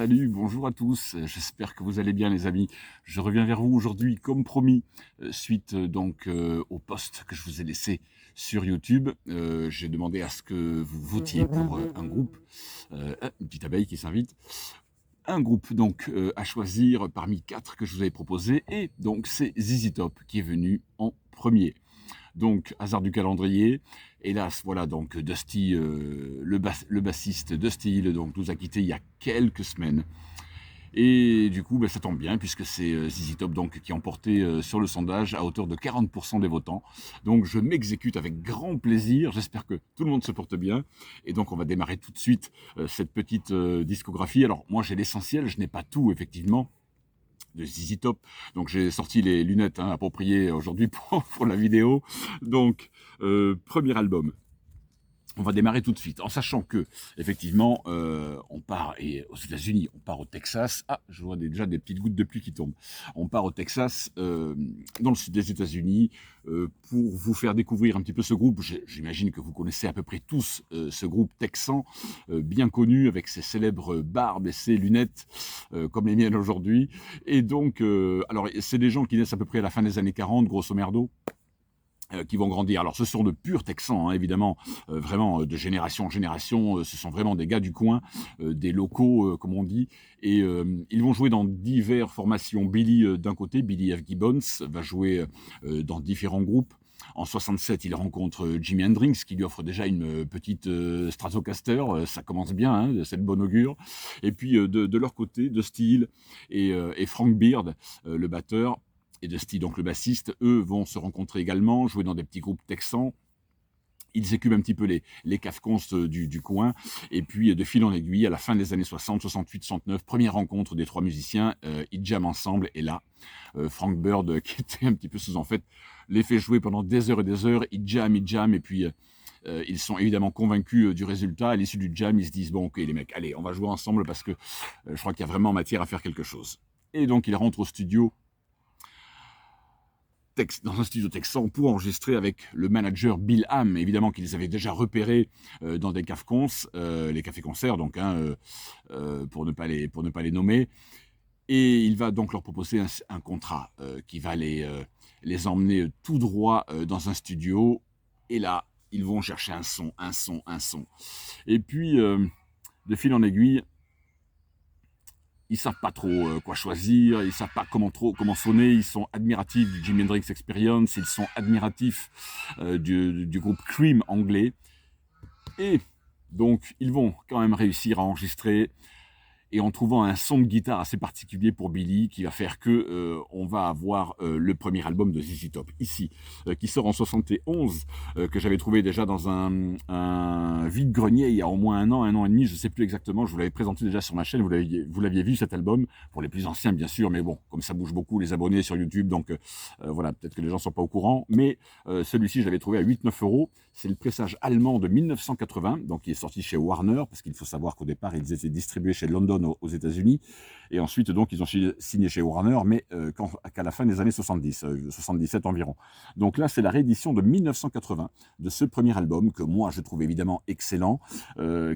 Salut, bonjour à tous, j'espère que vous allez bien les amis. Je reviens vers vous aujourd'hui comme promis, suite au post que je vous ai laissé sur YouTube. J'ai demandé à ce que vous votiez pour un groupe, une petite abeille qui s'invite. Un groupe à choisir parmi 4 que je vous avais proposé, et donc c'est ZZ Top qui est venu en premier. Donc, hasard du calendrier, hélas, voilà, donc Dusty, le bassiste Dusty Hill, donc, nous a quittés il y a quelques semaines. Et du coup, ça tombe bien, puisque c'est ZZ Top donc, qui a emporté sur le sondage à hauteur de 40% des votants. Donc, je m'exécute avec grand plaisir. J'espère que tout le monde se porte bien. Et donc, on va démarrer tout de suite cette petite discographie. Alors, moi, j'ai l'essentiel, je n'ai pas tout, effectivement, de ZZ Top. Donc j'ai sorti les lunettes appropriées aujourd'hui pour la vidéo. Donc, premier album. On va démarrer tout de suite, en sachant que, effectivement, on part aux États-Unis, on part au Texas. Ah, je vois déjà des petites gouttes de pluie qui tombent. On part au Texas, dans le sud des États-Unis, pour vous faire découvrir un petit peu ce groupe. J'imagine que vous connaissez à peu près tous ce groupe texan, bien connu, avec ses célèbres barbes et ses lunettes, comme les miennes aujourd'hui. Et donc, alors, c'est des gens qui naissent à peu près à la fin des années 40, grosso merdo, qui vont grandir. Alors, ce sont de purs Texans, évidemment, vraiment de génération en génération. Ce sont vraiment des gars du coin, des locaux, comme on dit. Et ils vont jouer dans diverses formations. Billy, d'un côté, Billy F. Gibbons, va jouer dans différents groupes. En 67, il rencontre Jimi Hendrix, qui lui offre déjà une petite Stratocaster. Ça commence bien, c'est de bon augure. Et puis, de leur côté, Dusty Hill et Frank Beard, le batteur, et Dusty, donc le bassiste, eux vont se rencontrer également, jouer dans des petits groupes texans. Ils écument un petit peu les cafcons du coin. Et puis, de fil en aiguille, à la fin des années 60, 68, 69, première rencontre des trois musiciens, ils jamment ensemble. Et là, Frank Bird, qui était un petit peu en fait, les fait jouer pendant des heures et des heures. Ils jamment, et puis ils sont évidemment convaincus du résultat. À l'issue du jam, ils se disent, bon, ok, les mecs, allez, on va jouer ensemble parce que je crois qu'il y a vraiment matière à faire quelque chose. Et donc, ils rentrent au studio, dans un studio texan, pour enregistrer avec le manager Bill Ham, évidemment qu'ils avaient déjà repéré dans des cafcons, les cafés-concerts, donc, pour ne pas les nommer. Et il va donc leur proposer un contrat qui va les emmener tout droit dans un studio. Et là, ils vont chercher un son. Et puis, de fil en aiguille, ils savent pas trop quoi choisir, ils savent pas comment sonner, ils sont admiratifs du Jimi Hendrix Experience, ils sont admiratifs du groupe Cream anglais. Et donc, ils vont quand même réussir à enregistrer, et en trouvant un son de guitare assez particulier pour Billy, qui va faire que on va avoir le premier album de ZZ Top, ici, qui sort en 71, que j'avais trouvé déjà dans un vide-grenier il y a au moins un an et demi, je ne sais plus exactement, je vous l'avais présenté déjà sur ma chaîne, vous l'aviez vu cet album, pour les plus anciens bien sûr, mais bon, comme ça bouge beaucoup les abonnés sur YouTube, donc voilà, peut-être que les gens ne sont pas au courant, mais celui-ci je l'avais trouvé à 8-9 €, c'est le pressage allemand de 1980, donc il est sorti chez Warner, parce qu'il faut savoir qu'au départ ils étaient distribués chez London aux États-Unis, et ensuite donc ils ont signé chez Warner, mais qu'à la fin des années 70, 77 environ. Donc là c'est la réédition de 1980 de ce premier album que moi je trouve évidemment excellent,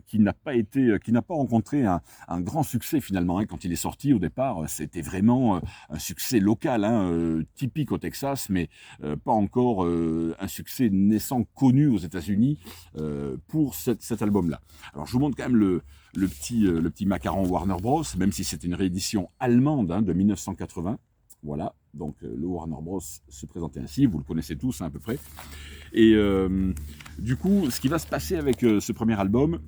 qui n'a pas rencontré un grand succès finalement quand il est sorti. Au départ c'était vraiment un succès local, typique au Texas, mais pas encore un succès naissant connu aux États-Unis pour cet album-là. Alors je vous montre quand même le petit macaron Warner Bros, même si c'est une réédition allemande de 1980. Voilà, donc le Warner Bros se présentait ainsi, vous le connaissez tous à peu près. Et du coup, ce qui va se passer avec ce premier album,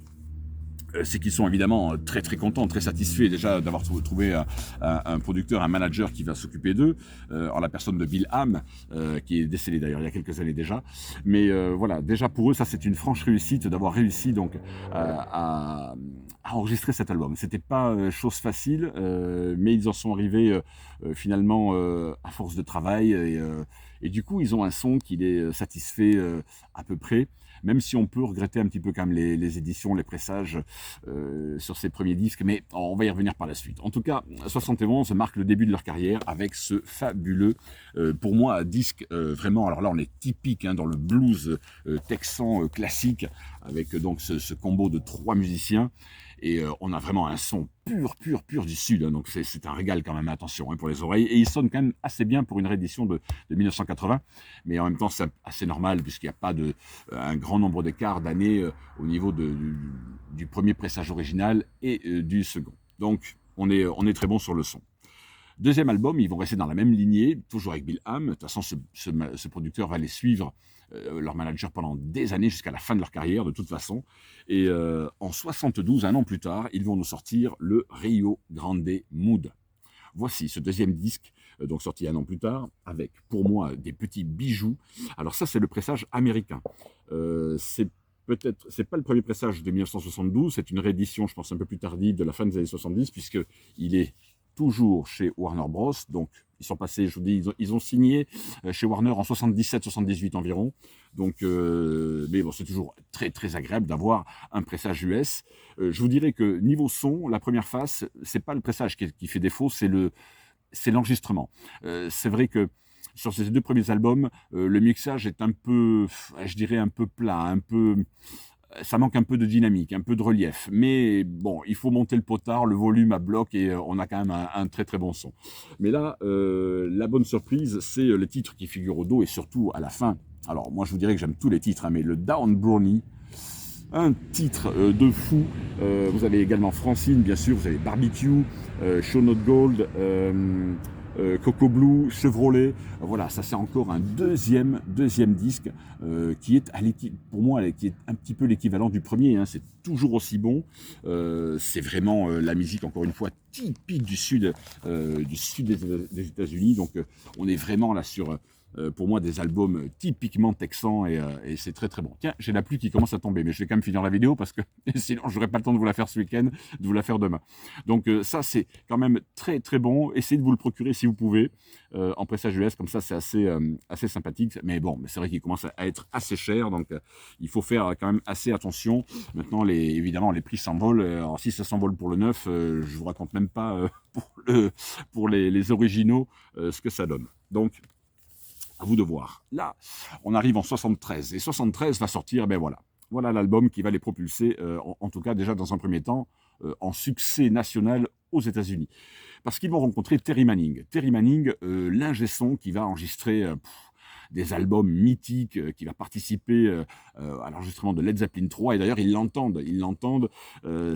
c'est qu'ils sont évidemment très très contents, très satisfaits déjà d'avoir trouvé un producteur, un manager qui va s'occuper d'eux, en la personne de Bill Ham, qui est décédé d'ailleurs il y a quelques années déjà. Mais voilà, déjà pour eux, ça c'est une franche réussite d'avoir réussi donc à enregistrer cet album. C'était pas chose facile, mais ils en sont arrivés finalement à force de travail, et du coup ils ont un son qui les satisfait à peu près. Même si on peut regretter un petit peu quand même les éditions, les pressages sur ces premiers disques, mais on va y revenir par la suite. En tout cas, 71 marque le début de leur carrière avec ce fabuleux, pour moi, disque vraiment, alors là on est typique dans le blues texan classique, avec donc ce combo de trois musiciens. Et on a vraiment un son pur du Sud, hein, donc c'est un régal quand même, attention, hein, pour les oreilles. Et il sonne quand même assez bien pour une réédition de 1980, mais en même temps c'est assez normal puisqu'il n'y a pas un grand nombre d'écarts d'années au niveau du premier pressage original et du second. Donc on est très bon sur le son. Deuxième album, ils vont rester dans la même lignée, toujours avec Bill Ham. De toute façon, ce producteur va les suivre, leur manager, pendant des années, jusqu'à la fin de leur carrière, de toute façon. Et en 72, un an plus tard, ils vont nous sortir le Rio Grande Mood. Voici ce deuxième disque, donc sorti un an plus tard, avec, pour moi, des petits bijoux. Alors ça, c'est le pressage américain. C'est pas le premier pressage de 1972, c'est une réédition, je pense, un peu plus tardive, de la fin des années 70, puisqu'il est toujours chez Warner Bros. Donc, ils sont passés, je vous dis, ils ont signé chez Warner en 77-78 environ. Donc, mais bon, c'est toujours très, très agréable d'avoir un pressage US. Je vous dirais que niveau son, la première phase, c'est pas le pressage qui fait défaut, c'est l'enregistrement. C'est vrai que sur ces deux premiers albums, le mixage est un peu, je dirais, un peu plat, ça manque un peu de dynamique, un peu de relief. Mais bon, il faut monter le potard, le volume à bloc, et on a quand même un très très bon son. Mais là, la bonne surprise, c'est les titres qui figurent au dos, et surtout à la fin. Alors moi, je vous dirais que j'aime tous les titres, hein, mais le Down Brownie, un titre de fou. Vous avez également Francine, bien sûr, vous avez Barbecue, Show Not Gold, Coco Blue, Chevrolet. Voilà, ça c'est encore un deuxième disque qui est, pour moi, qui est un petit peu l'équivalent du premier. Hein, c'est toujours aussi bon. C'est vraiment la musique, encore une fois, typique du sud des États-Unis. Donc, on est vraiment là sur pour moi, des albums typiquement texans, et c'est très très bon. Tiens, j'ai la pluie qui commence à tomber, mais je vais quand même finir la vidéo parce que sinon je n'aurai pas le temps de vous la faire ce week-end, de vous la faire demain. Donc ça, c'est quand même très très bon. Essayez de vous le procurer si vous pouvez en pressage US, comme ça c'est assez sympathique. Mais bon, c'est vrai qu'il commence à être assez cher, donc il faut faire quand même assez attention. Maintenant, évidemment, les prix s'envolent. Alors si ça s'envole pour le neuf, je vous raconte même pas pour les originaux ce que ça donne. Donc, à vous de voir. Là, on arrive en 73, et 73 va sortir, ben voilà. Voilà l'album qui va les propulser, en tout cas déjà dans un premier temps, en succès national aux États-Unis. Parce qu'ils vont rencontrer Terry Manning. Terry Manning, l'ingé son qui va enregistrer des albums mythiques, qui va participer à l'enregistrement de Led Zeppelin 3, et d'ailleurs ils l'entendent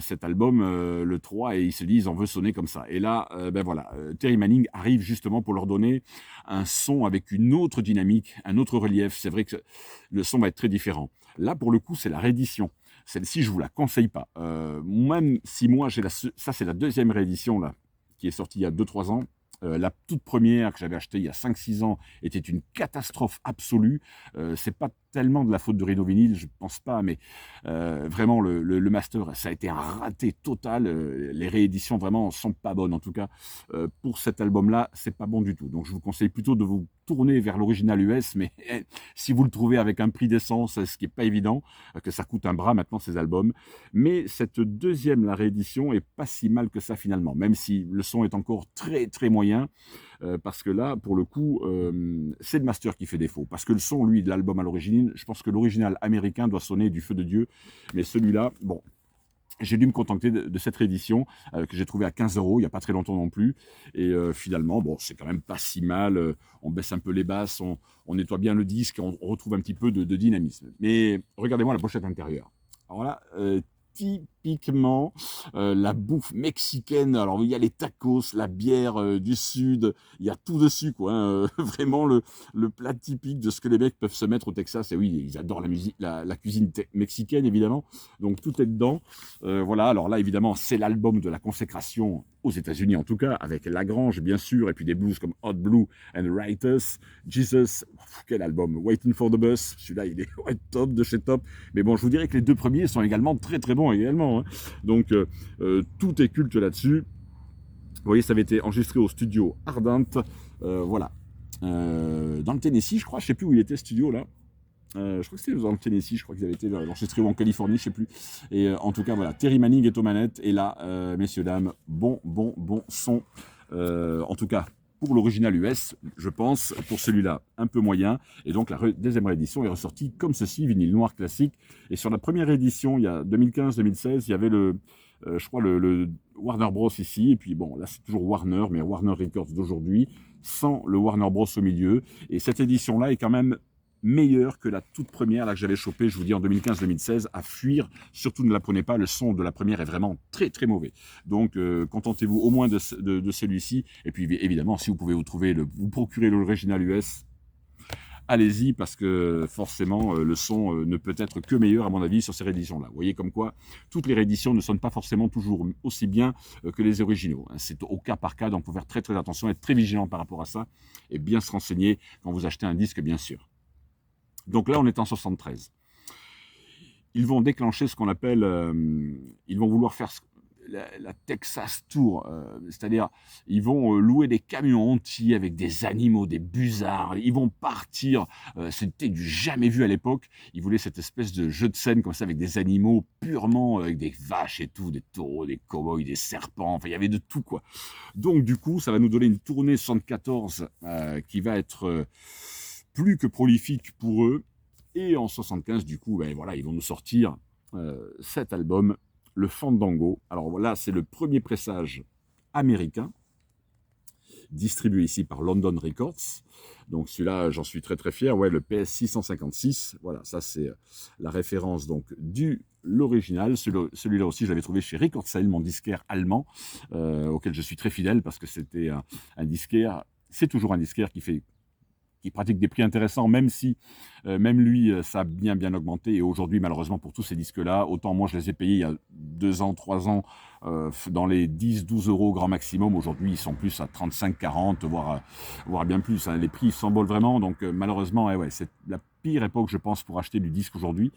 cet album, le 3, et ils se disent on veut sonner comme ça. Et là, ben voilà, Terry Manning arrive justement pour leur donner un son avec une autre dynamique, un autre relief. C'est vrai que le son va être très différent. Là, pour le coup, c'est la réédition. Celle-ci, je vous la conseille pas. Même si moi, ça c'est la deuxième réédition là, qui est sortie il y a 2-3 ans. La toute première que j'avais achetée il y a 5-6 ans était une catastrophe absolue. C'est pas tellement de la faute de Rhino Vinyl, je pense pas, mais vraiment le master, ça a été un raté total. Les rééditions vraiment sont pas bonnes, en tout cas pour cet album-là, c'est pas bon du tout. Donc je vous conseille plutôt de vous tourner vers l'original US, mais si vous le trouvez avec un prix d'essence, ce qui est pas évident, que ça coûte un bras maintenant ces albums. Mais cette deuxième, la réédition, est pas si mal que ça finalement, même si le son est encore très très moyen. Parce que là, pour le coup, c'est le master qui fait défaut. Parce que le son, lui, de l'album à l'origine, je pense que l'original américain doit sonner du feu de Dieu. Mais celui-là, bon, j'ai dû me contenter de cette réédition que j'ai trouvée à 15 € il n'y a pas très longtemps non plus. Et finalement, bon, c'est quand même pas si mal. On baisse un peu les basses, on nettoie bien le disque, on retrouve un petit peu de dynamisme. Mais regardez-moi la pochette intérieure. Alors là, typiquement la bouffe mexicaine. Alors il y a les tacos, la bière du sud, il y a tout dessus quoi. Hein. Vraiment le plat typique de ce que les mecs peuvent se mettre au Texas. Et oui, ils adorent la musique, la cuisine mexicaine évidemment. Donc tout est dedans. Voilà. Alors là évidemment c'est l'album de la consécration aux États-Unis en tout cas, avec Lagrange bien sûr, et puis des blues comme Hot Blue and Writers, Jesus, quel album, Waiting for the Bus, celui-là il est top de chez top. Mais bon, je vous dirais que les deux premiers sont également très très bons également. Hein. Donc tout est culte là-dessus. Vous voyez, ça avait été enregistré au studio Ardent, voilà, dans le Tennessee, je crois, je sais plus où il était ce studio là. Je crois que c'était dans le Tennessee, je crois qu'ils avaient été enregistrés, ou en Californie, je sais plus. Et en tout cas, voilà, Terry Manning est aux manettes. Et là, messieurs, dames, bon son. En tout cas, pour l'original US, je pense, pour celui-là, un peu moyen. Et donc, la deuxième réédition est ressortie comme ceci, vinyle noir classique. Et sur la première édition, il y a 2015-2016, il y avait je crois, le Warner Bros ici, et puis bon, là c'est toujours Warner, mais Warner Records d'aujourd'hui, sans le Warner Bros au milieu. Et cette édition-là est quand même meilleure que la toute première là, que j'avais chopée, je vous dis en 2015-2016, à fuir. Surtout ne la prenez pas, le son de la première est vraiment très très mauvais. Donc contentez-vous au moins de celui-ci. Et puis évidemment, si vous pouvez vous procurer l'original US, allez-y, parce que forcément le son ne peut être que meilleur à mon avis sur ces rééditions-là. Vous voyez comme quoi toutes les rééditions ne sonnent pas forcément toujours aussi bien que les originaux. C'est au cas par cas, donc il faut faire très très attention, être très vigilant par rapport à ça et bien se renseigner quand vous achetez un disque, bien sûr. Donc là, on est en 73. Ils vont déclencher ce qu'on appelle, ils vont vouloir faire la Texas Tour, c'est-à-dire ils vont louer des camions entiers avec des animaux, des busards, ils vont partir, c'était du jamais vu à l'époque, ils voulaient cette espèce de jeu de scène comme ça avec des animaux purement, avec des vaches et tout, des taureaux, des cow-boys, des serpents, enfin il y avait de tout quoi. Donc du coup, ça va nous donner une tournée 74 qui va être plus que prolifique pour eux. Et en 75, du coup, ben voilà, ils vont nous sortir cet album, le Fandango. Alors voilà, c'est le premier pressage américain, distribué ici par London Records. Donc celui-là, j'en suis très très fier. Ouais, le PS 656. Voilà, ça c'est la référence donc du l'original. Celui-là aussi, je l'avais trouvé chez Record Sale, mon disquaire allemand, auquel je suis très fidèle parce que c'était un disquaire. C'est toujours un disquaire qui pratique des prix intéressants, même si, même lui, ça a bien augmenté. Et aujourd'hui, malheureusement, pour tous ces disques-là, autant moi, je les ai payés il y a 2 ans, 3 ans, dans les 10-12 euros grand maximum. Aujourd'hui, ils sont plus à 35-40, voire bien plus. Hein. Les prix s'envolent vraiment. Donc, malheureusement, ouais, c'est la pire époque, je pense, pour acheter du disque aujourd'hui.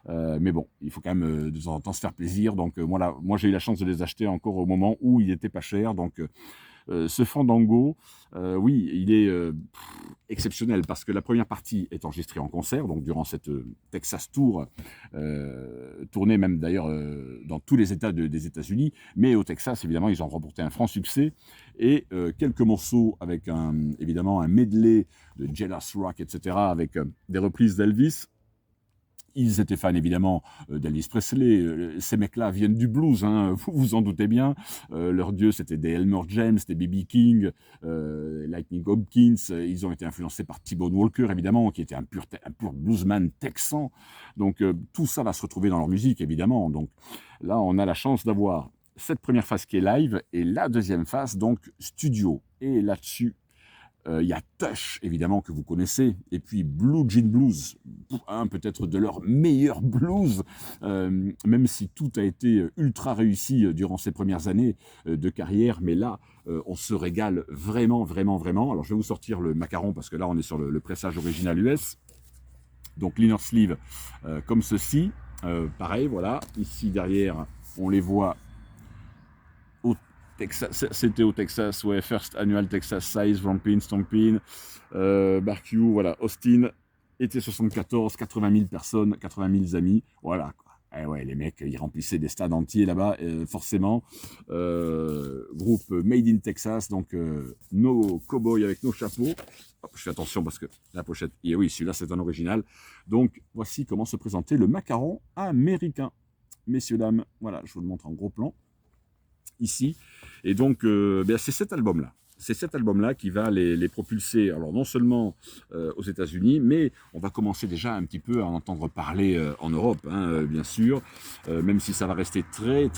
Mais bon, il faut quand même de temps en temps se faire plaisir. Donc, moi, j'ai eu la chance de les acheter encore au moment où il n'était pas cher. Donc, ce Fandango, oui, il est exceptionnel parce que la première partie est enregistrée en concert, donc durant cette Texas Tour, tournée même d'ailleurs dans tous les États des États-Unis, mais au Texas, évidemment, ils ont remporté un franc succès et quelques morceaux avec évidemment un medley de Jealous Rock, etc., avec des reprises d'Elvis. Ils étaient fans évidemment d'Elvis Presley. Ces mecs-là viennent du blues, hein, vous vous en doutez bien. Leur dieu, c'était des Elmer James, des B.B. King, Lightning Hopkins. Ils ont été influencés par T-Bone Walker, évidemment, qui était un pur bluesman texan. Donc tout ça va se retrouver dans leur musique, évidemment. Donc là, on a la chance d'avoir cette première phase qui est live et la deuxième phase, donc studio. Et là-dessus, il y a Tush, évidemment, que vous connaissez, et puis Blue Jean Blues, peut-être de leur meilleur blues, même si tout a été ultra réussi durant ces premières années de carrière, mais là, on se régale vraiment. Alors, je vais vous sortir le macaron, parce que là, on est sur le pressage original US. Donc, l'inner sleeve, comme ceci, pareil, voilà, ici derrière, on les voit c'était au Texas, ouais, First Annual Texas Size, Rompin, Stompin, Barbecue, voilà, Austin, été 74, 80 000 personnes, 80 000 amis, voilà, quoi. Eh ouais, les mecs, ils remplissaient des stades entiers là-bas, forcément. Groupe Made in Texas, donc nos cow-boys avec nos chapeaux. Hop, je fais attention parce que la pochette, et oui, celui-là, c'est un original. Donc, voici comment se présentait le macaron américain. Messieurs, dames, voilà, je vous le montre en gros plan ici. Et donc, c'est cet album-là. C'est cet album-là qui va les propulser, alors non seulement aux États-Unis, mais on va commencer déjà un petit peu à en entendre parler en Europe, hein, bien sûr, même si ça va rester très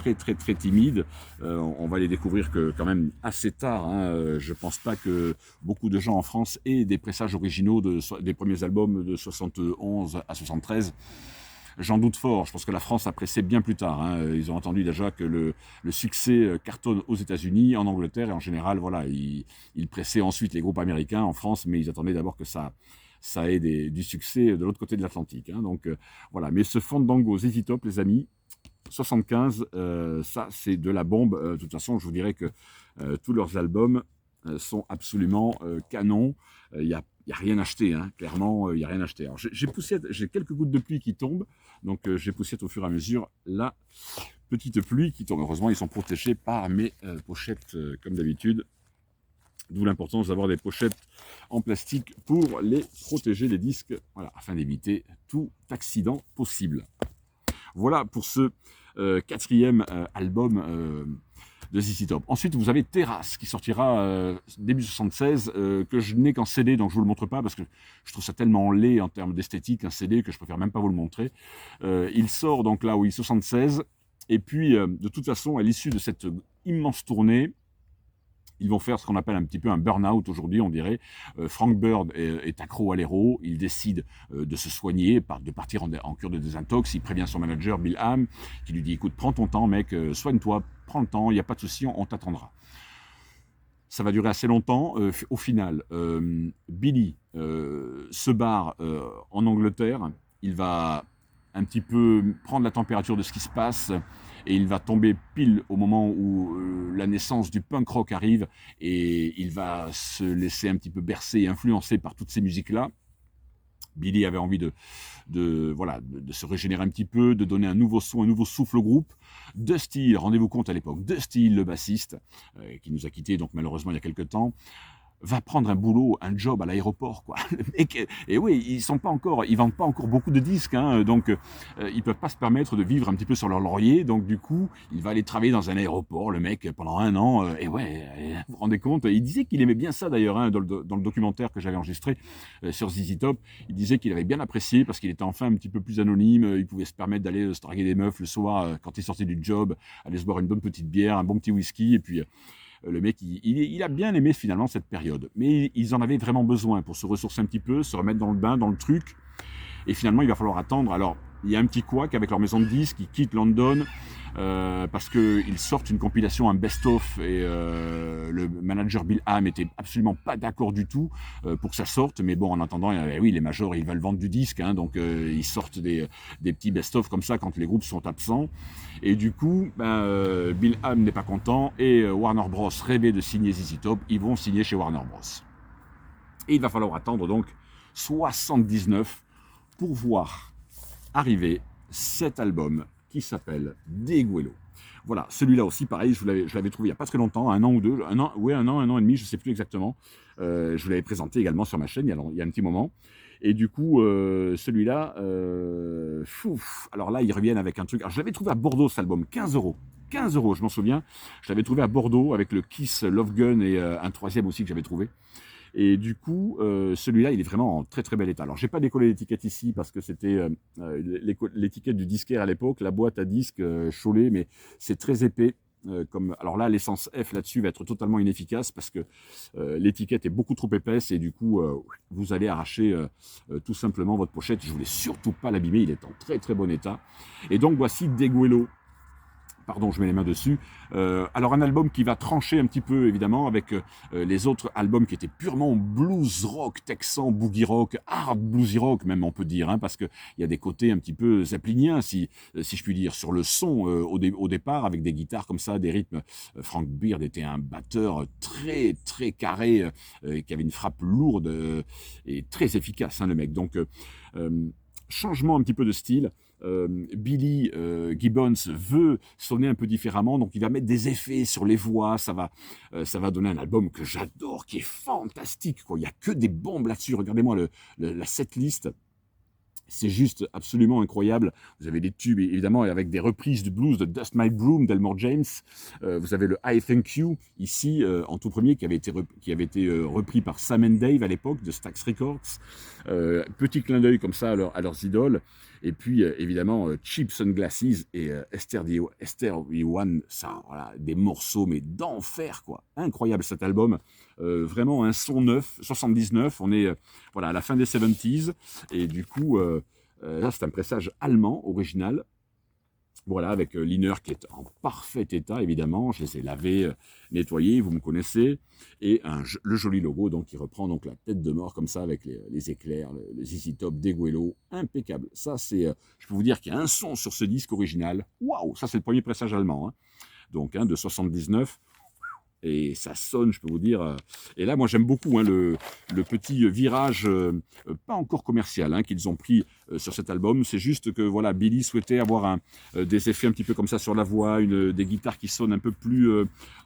timide. On va les découvrir quand même assez tard. Hein. Je pense pas que beaucoup de gens en France aient des pressages originaux des premiers albums de 71 à 73. J'en doute fort. Je pense que la France a pressé bien plus tard. Hein. Ils ont entendu déjà que le succès cartonne aux États-Unis, en Angleterre, et en général, voilà, ils pressaient ensuite les groupes américains en France, mais ils attendaient d'abord que ça ait du succès de l'autre côté de l'Atlantique. Hein. Donc voilà. Mais ce Fandango ZZ Top, les amis, 75, ça c'est de la bombe. De toute façon, je vous dirais que tous leurs albums sont absolument canons. Il y a rien acheté, hein. Clairement, il n'y a rien acheté. Alors, j'ai quelques gouttes de pluie qui tombent, donc j'ai poussé au fur et à mesure la petite pluie qui tombe. Heureusement, ils sont protégés par mes pochettes, comme d'habitude. D'où l'importance d'avoir des pochettes en plastique pour les protéger, les disques, voilà, afin d'éviter tout accident possible. Voilà pour ce quatrième album de ZZ Top. Ensuite, vous avez Terrasse, qui sortira début 76, que je n'ai qu'en CD, donc je ne vous le montre pas, parce que je trouve ça tellement laid en termes d'esthétique, un CD, que je préfère même pas vous le montrer. Il sort donc là, oui, 76, et puis, de toute façon, à l'issue de cette immense tournée, ils vont faire ce qu'on appelle un petit peu un burn-out aujourd'hui, on dirait. Frank Bird est accro à l'héros, il décide de se soigner, de partir en cure de désintox, il prévient son manager Bill Ham, qui lui dit « Écoute, prends ton temps mec, soigne-toi, prends le temps, il n'y a pas de souci, on t'attendra ». Ça va durer assez longtemps. Au final, Billy se barre en Angleterre, il va un petit peu prendre la température de ce qui se passe, et il va tomber pile au moment où la naissance du punk rock arrive, et il va se laisser un petit peu bercer et influencer par toutes ces musiques-là. Billy avait envie de se régénérer un petit peu, de donner un nouveau son, un nouveau souffle au groupe. Dusty, rendez-vous compte à l'époque, Dusty, le bassiste, qui nous a quittés donc malheureusement il y a quelques temps, va prendre un boulot, un job à l'aéroport, quoi. Et oui, ils vendent pas encore beaucoup de disques, hein, donc ils peuvent pas se permettre de vivre un petit peu sur leur laurier, donc du coup, il va aller travailler dans un aéroport, le mec, pendant 1 an, et ouais, vous vous rendez compte, il disait qu'il aimait bien ça d'ailleurs, hein, dans le documentaire que j'avais enregistré sur ZZ Top, il disait qu'il avait bien apprécié parce qu'il était enfin un petit peu plus anonyme, il pouvait se permettre d'aller se draguer des meufs le soir, quand il sortait du job, aller se boire une bonne petite bière, un bon petit whisky, et puis le mec, il a bien aimé finalement cette période. Mais ils en avaient vraiment besoin pour se ressourcer un petit peu, se remettre dans le bain, dans le truc. Et finalement, il va falloir attendre. Alors, il y a un petit couac avec leur maison de disques, ils quittent London parce qu'ils sortent une compilation, un best-of, et le manager Bill Ham était absolument pas d'accord du tout pour que ça sorte. Mais bon, en attendant, oui, les majors, ils veulent vendre du disque, hein, donc ils sortent des petits best-of comme ça quand les groupes sont absents. Et du coup, Bill Ham n'est pas content, et Warner Bros. Rêvait de signer ZZ Top, ils vont signer chez Warner Bros. Et il va falloir attendre donc 79 pour voir arriver cet album qui s'appelle Deguelo. Voilà, celui-là aussi, pareil, je l'avais trouvé il n'y a pas très longtemps, un an ou deux, un an et demi, je ne sais plus exactement. Je vous l'avais présenté également sur ma chaîne il y a un petit moment. Et du coup, celui-là, alors là, ils reviennent avec un truc. Alors, je l'avais trouvé à Bordeaux, cet album, 15 €. 15 €, je m'en souviens. Je l'avais trouvé à Bordeaux avec le Kiss Love Gun et un troisième aussi que j'avais trouvé. Et du coup, celui-là, il est vraiment en très très bel état. Alors, j'ai pas décollé l'étiquette ici parce que c'était l'étiquette du disquaire à l'époque, la boîte à disques Cholet, mais c'est très épais. Alors là, l'essence F là-dessus va être totalement inefficace parce que l'étiquette est beaucoup trop épaisse et du coup, vous allez arracher tout simplement votre pochette. Je voulais surtout pas l'abîmer, il est en très très bon état. Et donc, voici Deguelo. Pardon, je mets les mains dessus. Alors un album qui va trancher un petit peu, évidemment, avec les autres albums qui étaient purement blues rock, texan, boogie rock, hard bluesy rock, même on peut dire, hein, parce qu'il y a des côtés un petit peu zeppeliniens, si je puis dire, sur le son au départ, avec des guitares comme ça, des rythmes. Frank Beard était un batteur très, très carré, qui avait une frappe lourde et très efficace, hein, le mec. Donc, changement un petit peu de style. Billy Gibbons veut sonner un peu différemment, donc il va mettre des effets sur les voix, ça va donner un album que j'adore, qui est fantastique, quoi. Il n'y a que des bombes là-dessus. Regardez-moi la setlist. C'est juste absolument incroyable. Vous avez des tubes, évidemment, avec des reprises de blues de Dust My Broom d'Elmore James. Vous avez le I Thank You, ici, en tout premier, qui avait été repris par Sam and Dave à l'époque, de Stax Records. Petit clin d'œil comme ça à leurs idoles. Et puis, évidemment, Cheap Sunglasses et Esther V1, ça, voilà, des morceaux, mais d'enfer, quoi. Incroyable cet album. Vraiment un son neuf, 79. On est voilà, à la fin des 70s. Et du coup, là, c'est un pressage allemand, original. Voilà, avec l'inner qui est en parfait état, évidemment. Je les ai lavés, nettoyés, vous me connaissez. Et le joli logo, donc, qui reprend donc la tête de mort comme ça, avec les éclairs, le ZZ Top, Deguelo, impeccable. Ça, c'est, je peux vous dire qu'il y a un son sur ce disque original. Waouh, ça, c'est le premier pressage allemand. Hein. Donc, de 79. Et ça sonne, je peux vous dire. Et là, moi, j'aime beaucoup, hein, le petit virage, pas encore commercial, hein, qu'ils ont pris sur cet album. C'est juste que voilà, Billy souhaitait avoir des effets un petit peu comme ça sur la voix, des guitares qui sonnent un peu plus,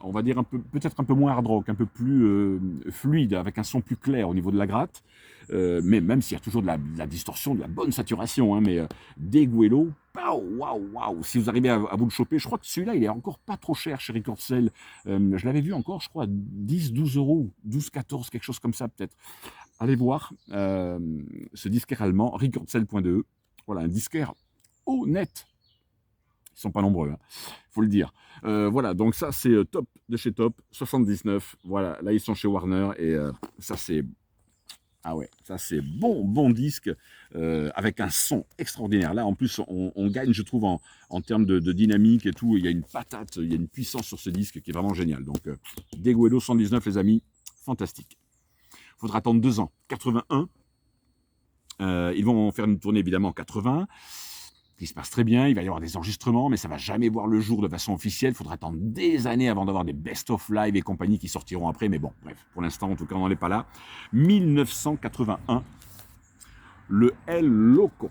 on va dire peut-être un peu moins hard rock, un peu plus fluide, avec un son plus clair au niveau de la gratte. Mais même s'il y a toujours de la distorsion, de la bonne saturation, hein, mais Deguelo, Waouh, waouh. Si vous arrivez à vous le choper, je crois que celui-là, il est encore pas trop cher chez Ricordcell. Je l'avais vu encore, je crois, 10, 12 euros, 12, 14, quelque chose comme ça peut-être. Allez voir ce disquaire allemand, Ricordcell.de. Voilà, un disquaire honnête. Ils sont pas nombreux, hein, faut le dire. Voilà, donc ça c'est top de chez Top, 79. Voilà, là ils sont chez Warner et ça c'est... Ah ouais, ça c'est bon disque avec un son extraordinaire. Là en plus on gagne je trouve en termes de dynamique et tout. Il y a une patate, il y a une puissance sur ce disque qui est vraiment génial. Donc Deguelo 119 les amis, fantastique. Il faudra attendre 2 ans, 81. Ils vont faire une tournée évidemment en 80, qui se passe très bien, il va y avoir des enregistrements, mais ça va jamais voir le jour de façon officielle, il faudra attendre des années avant d'avoir des best-of live et compagnie qui sortiront après, mais bon, bref, pour l'instant, en tout cas, on n'en est pas là. 1981, le El Loco.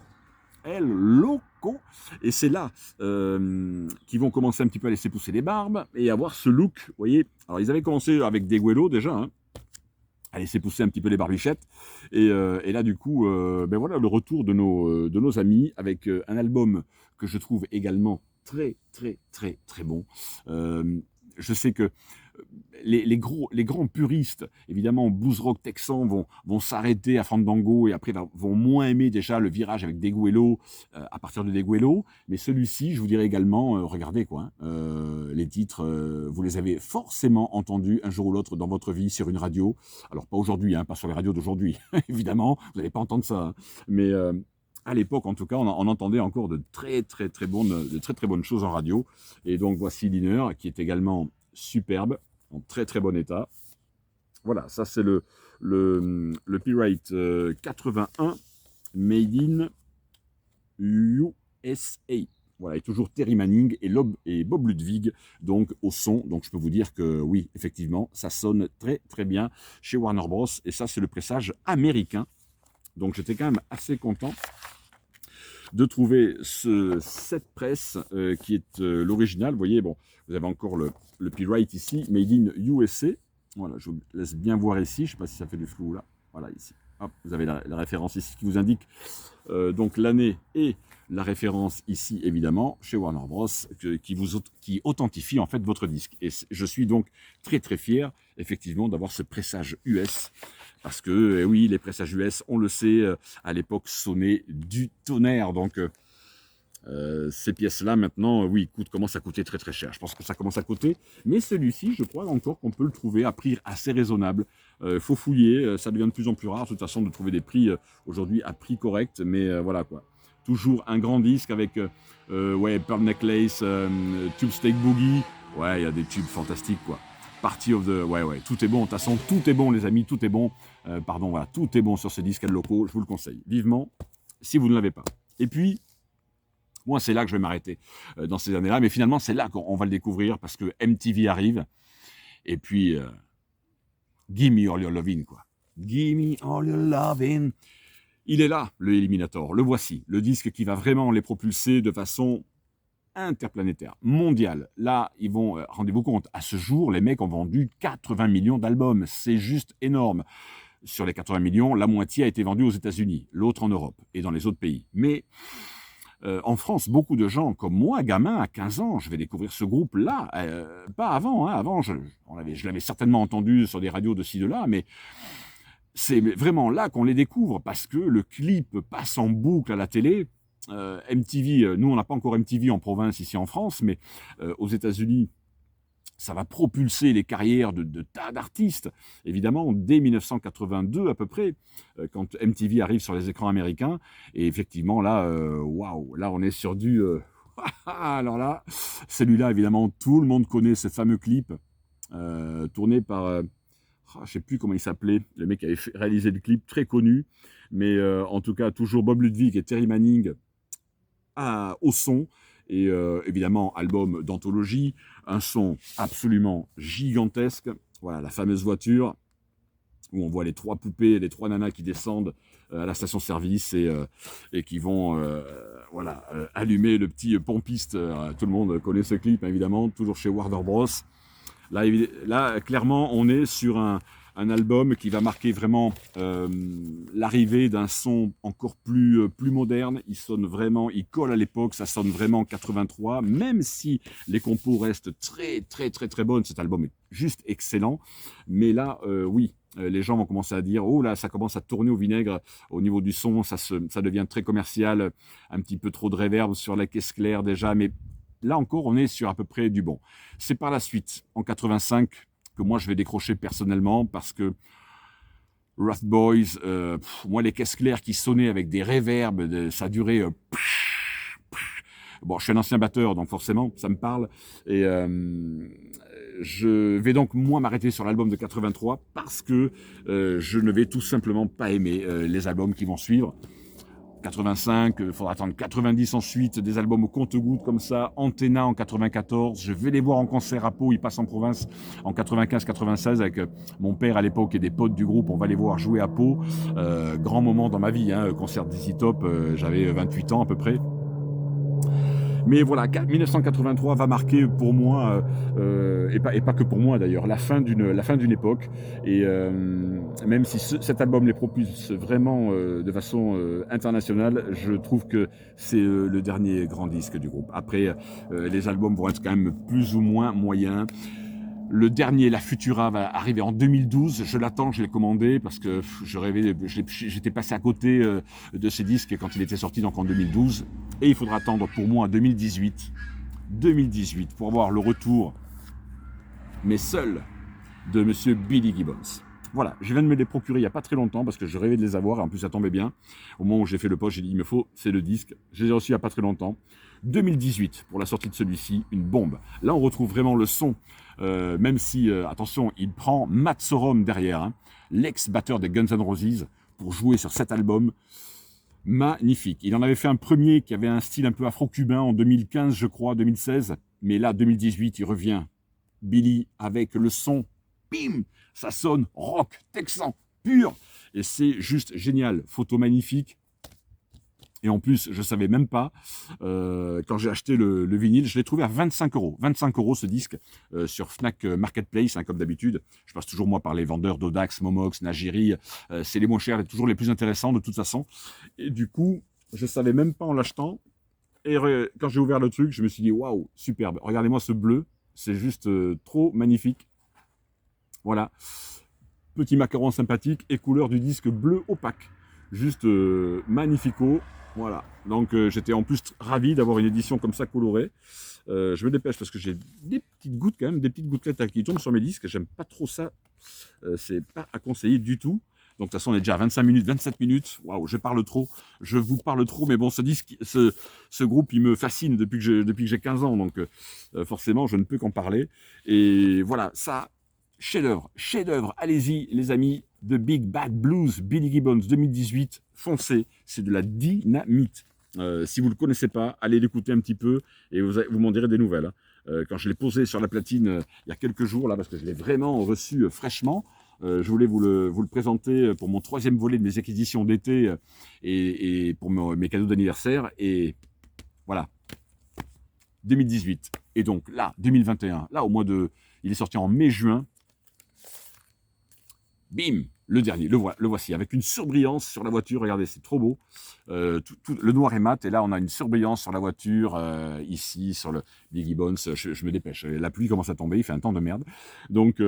El Loco, et c'est là qu'ils vont commencer un petit peu à laisser pousser les barbes et avoir ce look, vous voyez. Alors, ils avaient commencé avec Deguelo déjà, hein, à laisser pousser un petit peu les barbichettes. Et là, du coup, ben voilà le retour de nos amis avec un album que je trouve également très, très, très, très bon. Je sais que les grands puristes, évidemment, blues rock texan, vont s'arrêter à Fandango et après vont moins aimer déjà le virage avec Deguelo à partir de Deguelo. Mais celui-ci, je vous dirais également, regardez quoi, les titres, vous les avez forcément entendus un jour ou l'autre dans votre vie sur une radio. Alors pas aujourd'hui, hein, pas sur les radios d'aujourd'hui, évidemment, vous n'allez pas entendre ça. Hein, mais à l'époque, en tout cas, on entendait encore de très très bonnes choses en radio. Et donc voici Dinner, qui est également superbe, en très très bon état. Voilà, ça c'est le Pirate 81 Made in USA. Voilà, et toujours Terry Manning et Bob Ludwig, donc au son. Donc je peux vous dire que oui, effectivement, ça sonne très très bien chez Warner Bros. Et ça c'est le pressage américain. Donc j'étais quand même assez content de trouver cette presse qui est l'original. Vous voyez, bon, vous avez encore le Pirate ici, Made in USA. Voilà, je vous laisse bien voir ici. Je ne sais pas si ça fait du flou là. Voilà, ici. Hop, vous avez la référence ici qui vous indique donc l'année et la référence ici, évidemment, chez Warner Bros, qui authentifie en fait votre disque. Et je suis donc très très fier, effectivement, d'avoir ce pressage US. Parce que, oui, les pressages US, on le sait, à l'époque, sonnaient du tonnerre. Donc, ces pièces-là, maintenant, oui, commencent à coûter très très cher. Je pense que ça commence à coûter. Mais celui-ci, je crois encore qu'on peut le trouver à prix assez raisonable. Faut fouiller, ça devient de plus en plus rare, de toute façon, de trouver des prix aujourd'hui à prix correct. Mais voilà, quoi. Toujours un grand disque avec ouais, Pearl Necklace, Tube Steak Boogie. Ouais, il y a des tubes fantastiques, quoi. Party of the... Ouais, tout est bon. De toute façon, tout est bon, les amis, tout est bon. Pardon, voilà, tout est bon sur ces disques locaux. Je vous le conseille vivement, si vous ne l'avez pas. Et puis, moi, c'est là que je vais m'arrêter dans ces années-là. Mais finalement, c'est là qu'on va le découvrir parce que MTV arrive. Et puis, Give me all your lovin', quoi. Give me all your lovin'. Il est là, le Eliminator. Le voici. Le disque qui va vraiment les propulser de façon interplanétaire, mondiale. Là, ils vont, rendez-vous compte, à ce jour, les mecs ont vendu 80 millions d'albums. C'est juste énorme. Sur les 80 millions, la moitié a été vendue aux États-Unis, l'autre en Europe et dans les autres pays. Mais en France, beaucoup de gens, comme moi, gamin, à 15 ans, je vais découvrir ce groupe-là. Pas avant, hein. Avant, je l'avais certainement entendu sur des radios de ci, de là, mais c'est vraiment là qu'on les découvre, parce que le clip passe en boucle à la télé. MTV, nous on n'a pas encore MTV en province ici en France, mais aux États-Unis, ça va propulser les carrières de tas d'artistes. Évidemment, dès 1982 à peu près, quand MTV arrive sur les écrans américains, et effectivement là, waouh, là on est sur du... alors là, celui-là évidemment, tout le monde connaît ce fameux clip, tourné par... je ne sais plus comment il s'appelait, le mec qui avait réalisé le clip, très connu, mais en tout cas, toujours Bob Ludwig et Terry Manning au son, et évidemment, album d'anthologie, un son absolument gigantesque. Voilà, la fameuse voiture, où on voit les 3 poupées, les 3 nanas qui descendent à la station-service et qui vont voilà, allumer le petit pompiste. Tout le monde connaît ce clip, évidemment, toujours chez Warner Bros. Là, clairement, on est sur un un album qui va marquer vraiment l'arrivée d'un son encore plus moderne. Il sonne vraiment, il colle à l'époque, ça sonne vraiment 83, même si les compos restent très bonnes. Cet album est juste excellent. Mais là, oui, les gens vont commencer à dire, oh là, ça commence à tourner au vinaigre au niveau du son, ça devient très commercial, un petit peu trop de reverb sur la caisse claire déjà, mais là encore, on est sur à peu près du bon. C'est par la suite, en 85, que moi je vais décrocher personnellement, parce que Wrath Boys, moi les caisses claires qui sonnaient avec des reverbs, ça durait... bon, je suis un ancien batteur, donc forcément, ça me parle. Et je vais donc, moi, m'arrêter sur l'album de 83 parce que je ne vais tout simplement pas aimer les albums qui vont suivre. 85, il faudra attendre 90 ensuite, des albums au compte-gouttes comme ça, Antenna en 94, je vais les voir en concert à Pau, ils passent en province en 95-96 avec mon père à l'époque et des potes du groupe, on va les voir jouer à Pau, grand moment dans ma vie, hein, concert d'Easy Top, j'avais 28 ans à peu près. Mais voilà, 1983 va marquer pour moi, et pas que pour moi d'ailleurs, la fin d'une époque. Et même si cet album les propulse vraiment de façon internationale, je trouve que c'est le dernier grand disque du groupe. Après, les albums vont être quand même plus ou moins moyens. Le dernier, La Futura, va arriver en 2012. Je l'attends, je l'ai commandé parce que je rêvais, j'étais passé à côté de ces disques quand il était sorti, donc en 2012. Et il faudra attendre pour moi 2018 pour voir le retour, mais seul, de Monsieur Billy Gibbons. Voilà, je viens de me les procurer il n'y a pas très longtemps parce que je rêvais de les avoir et en plus ça tombait bien. Au moment où j'ai fait le post, j'ai dit il me faut, c'est le disque. Je les ai reçus il n'y a pas très longtemps. 2018 pour la sortie de celui-ci, une bombe. Là on retrouve vraiment le son, même si, attention, il prend Matt Sorum derrière, hein, l'ex-batteur des Guns N' Roses, pour jouer sur cet album. Magnifique. Il en avait fait un premier qui avait un style un peu afro-cubain en 2015, je crois, 2016. Mais là, 2018, il revient. Billy avec le son, bim, ça sonne rock, texan, pur. Et c'est juste génial. Photo magnifique. Et en plus, je ne savais même pas, quand j'ai acheté le vinyle, je l'ai trouvé à 25 euros. 25 euros ce disque sur Fnac Marketplace, hein, comme d'habitude. Je passe toujours moi par les vendeurs d'Odax, Momox, Nagiri. C'est les moins chers et toujours les plus intéressants de toute façon. Et du coup, je ne savais même pas en l'achetant. Et quand j'ai ouvert le truc, je me suis dit, waouh, superbe. Regardez-moi ce bleu, c'est juste trop magnifique. Voilà. Petit macaron sympathique et couleur du disque bleu opaque. Juste magnifico. Voilà, donc j'étais en plus ravi d'avoir une édition comme ça colorée. Je me dépêche parce que j'ai des petites gouttes quand même, des petites gouttelettes qui tombent sur mes disques. J'aime pas trop ça, c'est pas à conseiller du tout. Donc de toute façon on est déjà à 25 minutes, 27 minutes. Waouh, je parle trop, je vous parle trop, mais bon, ce groupe il me fascine depuis que j'ai 15 ans, donc forcément je ne peux qu'en parler. Et voilà, ça, chef-d'œuvre, allez-y les amis. The Big Bad Blues, Billy Gibbons 2018, foncez, c'est de la dynamite. Si vous ne le connaissez pas, allez l'écouter un petit peu et vous m'en direz des nouvelles. Hein. Quand je l'ai posé sur la platine il y a quelques jours, là, parce que je l'ai vraiment reçu fraîchement, je voulais vous le présenter pour mon 3e volet de mes acquisitions d'été et pour mes cadeaux d'anniversaire. Et voilà, 2018. Et donc là, 2021, là au mois de... Il est sorti en mai-juin. Bim, le dernier, le voici, avec une surbrillance sur la voiture, regardez, c'est trop beau. Le noir est mat, et là on a une surbrillance sur la voiture, ici, sur le Big Gibbons, je me dépêche, la pluie commence à tomber, il fait un temps de merde. Donc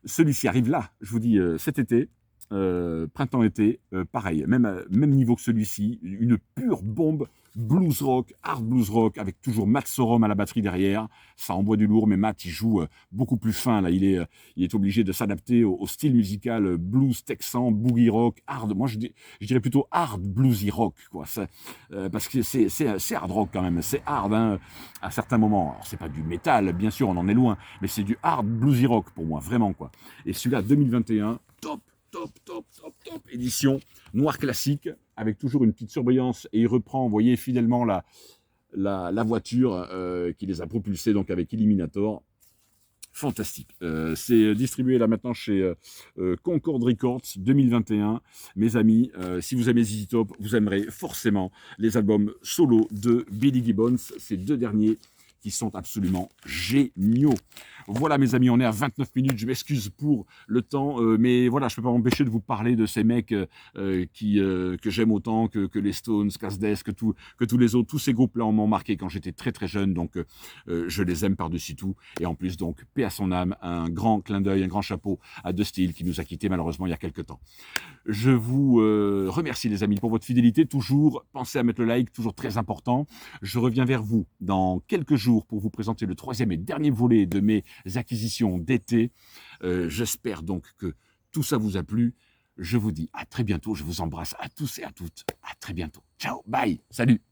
celui-ci arrive là, je vous dis, cet été, printemps-été, pareil, même niveau que celui-ci, une pure bombe, blues rock, hard blues rock, avec toujours Matt Sorum à la batterie derrière. Ça envoie du lourd, mais Matt il joue beaucoup plus fin. Là, il est obligé de s'adapter au style musical blues texan, boogie rock, hard. Moi, je dirais plutôt hard bluesy rock, quoi. Parce que c'est hard rock quand même. C'est hard, hein, à certains moments. Alors, c'est pas du métal, bien sûr, on en est loin, mais c'est du hard bluesy rock pour moi, vraiment, quoi. Et celui-là, 2021, top édition, noir classique, avec toujours une petite surbrillance, et il reprend, vous voyez, fidèlement la voiture qui les a propulsés, donc avec Eliminator. Fantastique. C'est distribué là maintenant chez Concord Records 2021. Mes amis, si vous aimez ZZ Top, vous aimerez forcément les albums solo de Billy Gibbons, ces 2 derniers qui sont absolument géniaux. Voilà mes amis, on est à 29 minutes, je m'excuse pour le temps, mais voilà, je peux pas m'empêcher de vous parler de ces mecs que j'aime autant que les Stones, Casdess, que tous les autres, tous ces groupes-là m'ont marqué quand j'étais très très jeune, donc je les aime par-dessus tout, et en plus donc, paix à son âme, un grand clin d'œil, un grand chapeau à Dusty Hill qui nous a quittés malheureusement il y a quelques temps. Je vous remercie les amis pour votre fidélité, toujours pensez à mettre le like, toujours très important. Je reviens vers vous dans quelques jours pour vous présenter le 3e et dernier volet de mes acquisitions d'été. J'espère donc que tout ça vous a plu. Je vous dis à très bientôt, je vous embrasse à tous et à toutes. À très bientôt. Ciao, bye, salut.